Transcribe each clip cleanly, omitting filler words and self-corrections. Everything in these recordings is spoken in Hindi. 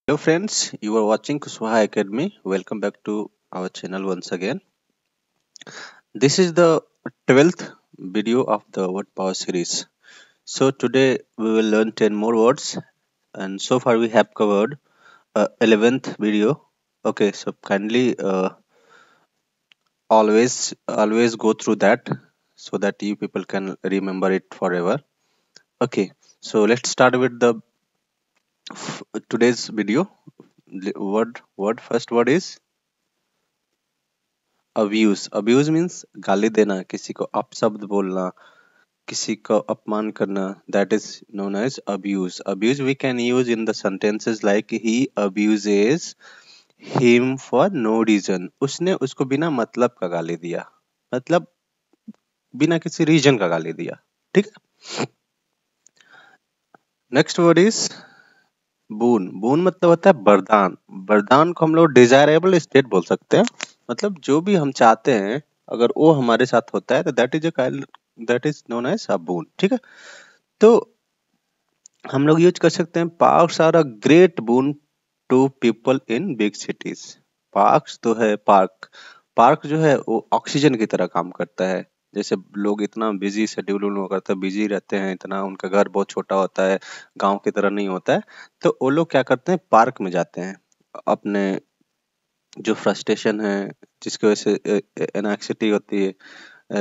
Hello friends, you are watching Kuswaha Academy. Welcome back to our channel once again. This is the 12th video of the word power series. So today we will learn 10 more words and so far we have covered 11th video. Okay, so kindly always go through that so that you people can remember it forever. Okay, so let's start with the today's video. First word is abuse means गाली देना, किसी को अपशब्द बोलना, किसी को अपमान करना, that is known as abuse. Abuse we can use in the sentences like he abuses him for no reason. उसने उसको बिना मतलब का गाली दिया, मतलब बिना किसी रीजन का गाली दिया. ठीक है. नेक्स्ट वर्ड इज बून. बून मतलब होता है वरदान. वरदान को हम लोग डिजायरेबल स्टेट बोल सकते हैं. मतलब जो भी हम चाहते हैं अगर वो हमारे साथ होता है तो that is known as a boon. ठीक है. तो हम लोग यूज कर सकते हैं parks are a great boon to people in big cities. Parks तो है पार्क जो है वो ऑक्सीजन की तरह काम करता है. जैसे लोग इतना बिजी शेड्यूल में करते हैं, बिजी रहते हैं, इतना उनका घर बहुत छोटा होता है, गांव की तरह नहीं होता है, तो वो लोग क्या करते हैं पार्क में जाते हैं. अपने जो फ्रस्ट्रेशन है, जिसकी वजह से एनएक्सिटी होती है,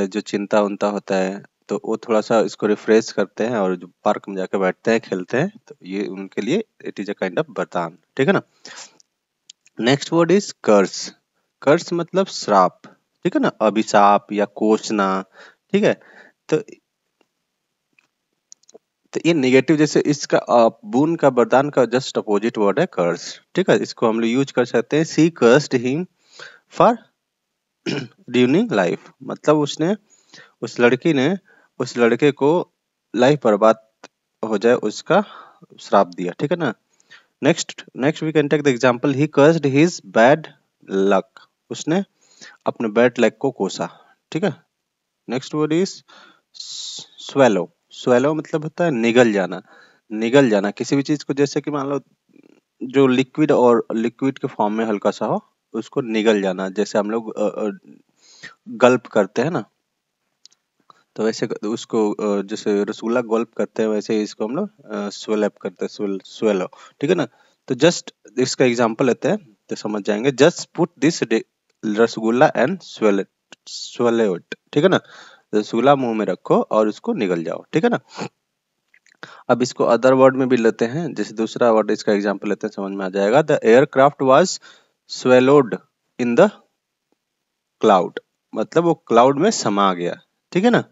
जो चिंता उनता होता है, तो वो थोड़ा सा इसको रिफ्रेश करते हैं और जो पार्क में जाकर बैठते हैं, खेलते हैं, तो ये उनके लिए it is a kind of वरदान. ठीक है ना. नेक्स्ट वर्ड इज कर्स. कर्स मतलब श्राप. ठीक है ना, अभिशाप या कोसना. ठीक है. तो ये नेगेटिव, जैसे इसका बून का वरदान का जस्ट अपोजिट वर्ड है कर्स. ठीक है. इसको हम लोग यूज कर सकते हैं सी कर्स्ड हिम फॉर ड्यूनिंग लाइफ. मतलब उसने उस लड़की ने उस लड़के को लाइफ बर्बाद हो जाए उसका श्राप दिया. ठीक है ना. Next we can take the example he cursed his bad luck. उसने अपने बैड लक को कोसा. ठीक है. Next word is swallow. Swallow मतलब होता है निगल जाना. निगल जाना किसी भी चीज को, जैसे कि मान लो जो लिक्विड और लिक्विड के फॉर्म में हल्का सा हो, उसको निगल जाना. जैसे हम लोग गल्प करते हैं ना, तो वैसे उसको जैसे रसगुल्ला गल्प करते हैं, वैसे ही इसको हम लोग स्वेलअप करते हैं, स्वेलो. ठीक है ना. तो जस्ट इसका एग्जांपल लेते हैं तो समझ जाएंगे. Just put this rasgulla and swallow it. ठीक है ना. रसगुल्ला मुंह में रखो और उसको निगल जाओ. ठीक है ना. अब इसको अदर वर्ड में भी लेते हैं. जैसे दूसरा वर्ड इसका एग्जांपल लेते हैं, समझ में आ जाएगा. The aircraft was swallowed in the cloud. मतलब वो क्लाउड में समा गया. ठीक है ना.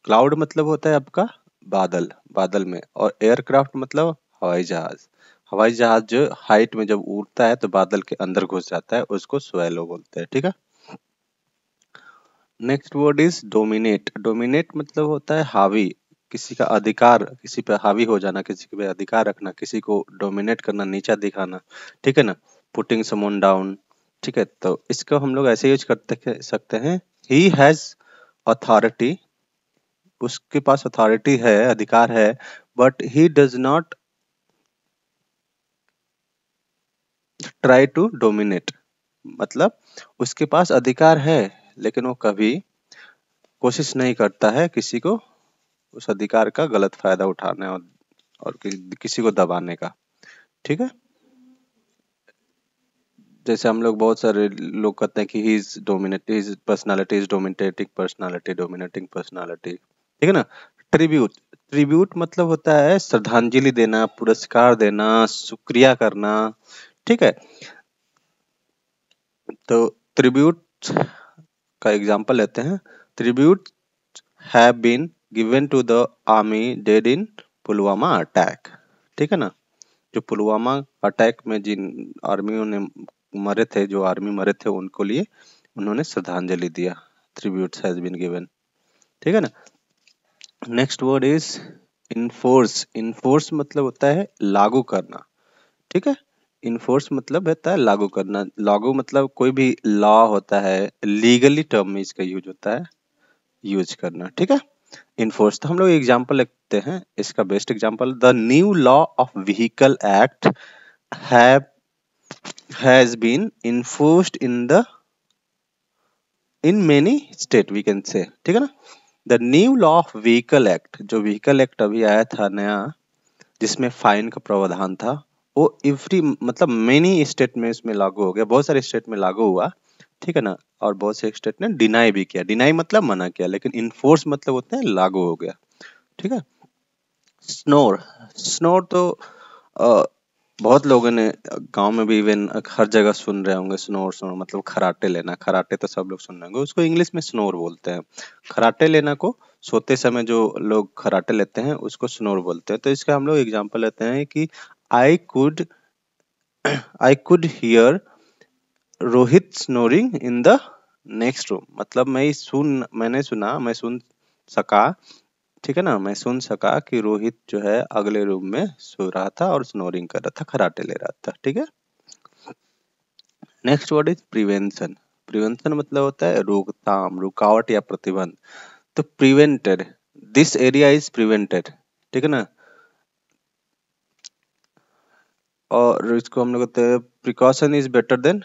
क्लाउड मतलब होता है आपका बादल, बादल में. और एयरक्राफ्ट मतलब हवाई जहाज. हवाई जहाज जो हाइट में जब उड़ता है तो बादल के अंदर घुस जाता है, उसको स्वेलो बोलते हैं. ठीक है. Next word is dominate. Dominate मतलब होता है हावी, किसी का अधिकार, किसी पे हावी हो जाना, किसी पे अधिकार रखना, किसी को डोमिनेट करना, नीचा दिखाना. ठीक है ना. Putting someone down. ठीक है. तो इसको हम लोग ऐसे यूज करते सकते हैं ही हैज अथॉरिटी. उसके पास अथॉरिटी है, अधिकार है, but he does not try to dominate. मतलब उसके पास अधिकार है लेकिन वो कभी कोशिश नहीं करता है किसी को उस अधिकार का गलत फायदा उठाने और किसी को दबाने का. ठीक है. जैसे हम लोग बहुत सारे लोग कहते हैं कि he is dominate, his personality is dominating personality, dominating personality. ठीक है ना. ट्रिब्यूट. ट्रिब्यूट मतलब होता है श्रद्धांजलि देना, पुरस्कार देना, शुक्रिया करना. ठीक है. तो ट्रिब्यूट का एग्जांपल लेते हैं. Tribute have been given to the army dead in Pulwama attack. ठीक है ना. जो पुलवामा अटैक में जिन आर्मियों ने मरे थे, जो आर्मी मरे थे, उनको लिए उन्होंने श्रद्धांजलि दिया. Tribute has been given. ठीक है ना. Next word is enforce. Enforce मतलब होता है लागू करना. ठीक है. इनफोर्स मतलब होता है लागू करना. लागू मतलब कोई भी लॉ होता है, लीगली टर्म में इसका यूज होता है, यूज करना. ठीक है. इनफोर्स. तो हम लोग एग्जांपल लिखते हैं. इसका best example the new law of vehicle act have has been enforced in many state, we can say, ठीक है ना। The new law of vehicle act, जो व्हीकल एक्ट अभी आया था नया, जिसमें फाइन का प्रावधान था, वो एवरी मतलब मेनी स्टेट में इसमें लागू हो गया, बहुत सारे स्टेट में लागू हुआ, ठीक है ना। और बहुत से स्टेट ने डिनाई भी किया, डिनाई मतलब मना किया, लेकिन इन्फोर्स मतलब होता है लागू हो गया, ठीक है। स्नोर, स्नोर तो अ, बहुत लोगों ने गांव में भी इवन हर जगह सुन रहे होंगे, स्नोर स्नोर मतलब खराटे लेना, खराटे तो सब लोग सुन रहे होंगे, उसको इंग्लिश में स्नोर बोलते हैं। खराटे लेना को सोते समय जो लोग खराटे लेते हैं उसको स्नोर बोलते हैं। तो इसका हम लोग एग्जांपल लेते हैं कि I could I could hear Rohit snoring in the next room, मतलब मैंने सुन सका, ठीक है ना, मैं सुन सका कि रोहित जो है अगले रूम में सो रहा था और स्नोरिंग कर रहा था, खराटे ले रहा था, ठीक है। Next word is prevention. Prevention मतलब होता है रोकथाम, रुकावट या प्रतिबंध। तो prevented, this area is prevented, ठीक है ना। और इसको हम लोग कहते हैं precaution is better than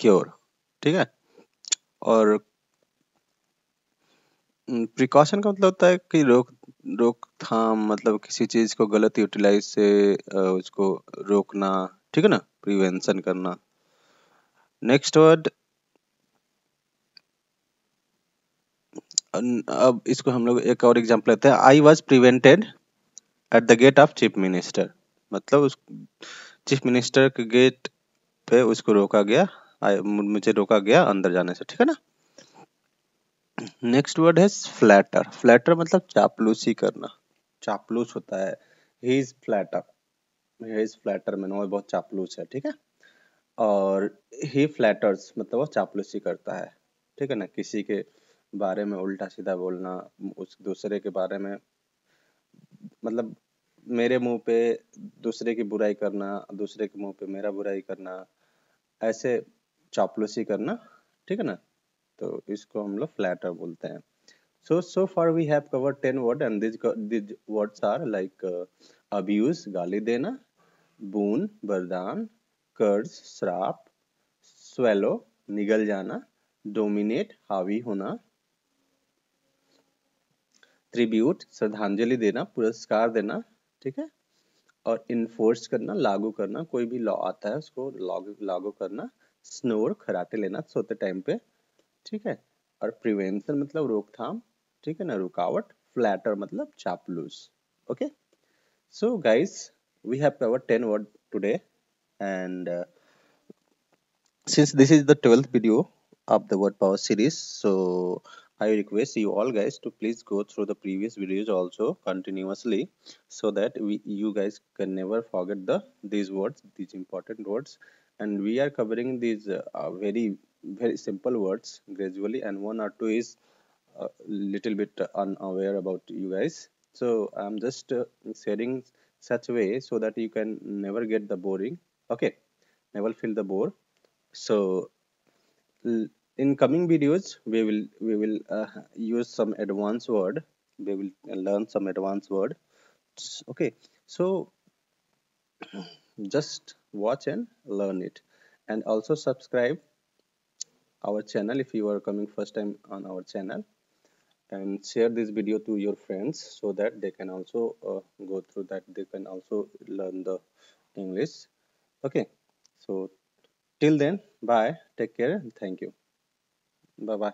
cure, ठीक है। और प्रिकॉशन का मतलब होता है कि रोकथाम, मतलब किसी चीज को गलत यूटिलाइज से उसको रोकना, ठीक है ना, प्रिवेंशन करना। नेक्स्ट वर्ड, अब इसको हम लोग एक और एग्जांपल लेते हैं। I was prevented at the gate of chief minister, मतलब उस चीफ मिनिस्टर के गेट पे उसको रोका गया, मुझे रोका गया अंदर जाने से, ठीक है ना। नेक्स्ट वर्ड है फ्लैटर। फ्लैटर मतलब चापलूसी करना, चापलूस होता है। He is flatter, he is flatter man, वो बहुत चापलूस है, ठीक है। और ही फ्लैटर्स मतलब वो चापलूसी करता है, ठीक है ना, किसी के बारे में उल्टा सीधा बोलना, उस दूसरे के बारे में, मतलब मेरे मुंह पे दूसरे की बुराई करना, दूसरे के मुंह पे मेरा बुराई करना, ऐसे चापलूसी करना, ठीक है ना। तो इसको हम लोग फ्लैटर बोलते हैं। So far we have covered 10 words, and these words are like abuse, गाली देना, boon, वरदान, कर्ज, श्राप, swallow, निगल जाना, dominate, हावी होना, ट्रिब्यूट, श्रद्धांजलि देना, पुरस्कार देना, ठीक है। और इन्फोर्स करना, लागू करना, कोई भी लॉ आता है उसको लागू लागू करना। स्नोर, खराटे लेना सोते टाइम पे, ठीक है। और प्रिवेंशन मतलब रोकथाम, ठीक है ना, रुकावट। फ्लैटर मतलब चापलूस। Okay, so guys, we have covered 10 word today, and since this is the 12th video of the word power series, so I request you all guys to please go through the previous videos also continuously, so that you guys can never forget these words, these important words. And we are covering these very simple words gradually, and one or two is a little bit unaware about you guys. So I'm just sharing such way so that you can never get the boring. Okay, never feel the bore. So in coming videos we will use some advanced word, we will learn some advanced word. Okay, so just watch and learn it, and also subscribe our channel if you are coming first time on our channel, and share this video to your friends so that they can also go through that, they can also learn the English. Okay, so till then, bye, take care, thank you, bye bye.